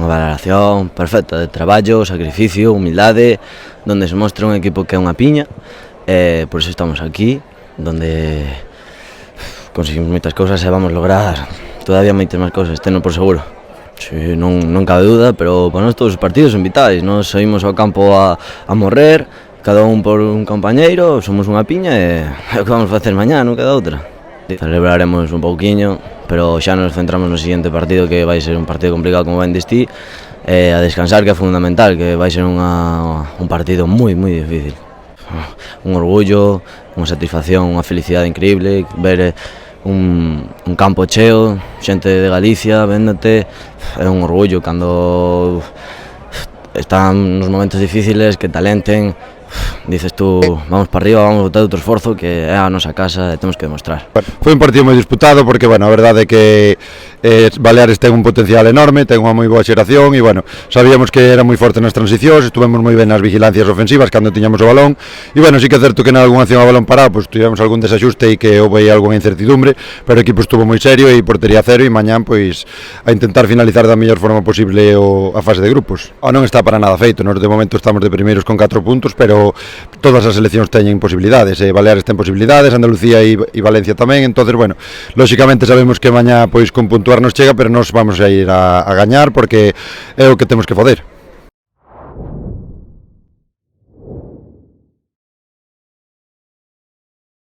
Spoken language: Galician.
unha valoración perfecta de traballo, sacrificio, humildade, donde se mostra un equipo que é unha piña, por iso estamos aquí, donde conseguimos moitas cousas e vamos lograr todavía moitas máis cousas, teno por seguro. Sí, non cabe duda, pero para nós todos os partidos son vitais, nós saímos ao campo a morrer, cada un por un compañeiro, somos unha piña e é o que vamos facer mañá, non queda outra. Celebraremos un pouquiño, pero xa nos centramos no seguinte partido, que vai ser un partido complicado como ben distí, a descansar, que é fundamental, que vai ser un partido moi difícil. Un orgullo, unha satisfacción, unha felicidade increíble, ver un campo cheo, xente de Galicia véndote, é un orgullo cando están nos momentos difíciles, que te alenten. Dices tú, vamos para arriba, vamos a botar outro esforzo, que é a nosa casa e temos que demostrar. Foi un partido moi disputado porque, bueno, a verdade é que Baleares ten un potencial enorme, ten unha moi boa xeración e, bueno, sabíamos que era moi forte nas transicións, estuvemos moi ben nas vigilancias ofensivas cando tiñamos o balón e, bueno, sí que é certo que en algunha acción a balón parado, pues tivemos algún desaxuste e que houve algunha incertidumbre, pero o equipo estuvo moi serio e portería cero e mañán, pois, a intentar finalizar da mellor forma posible a fase de grupos. Non está para nada feito, nós de momento estamos de primeiros con 4 puntos, pero todas as seleccións teñen posibilidades, Baleares ten posibilidades, Andalucía e Valencia tamén, entonces, bueno, lóxicamente sabemos que mañá pois con puntuar nos chega, pero nós vamos a ir a gañar porque é o que temos que facer.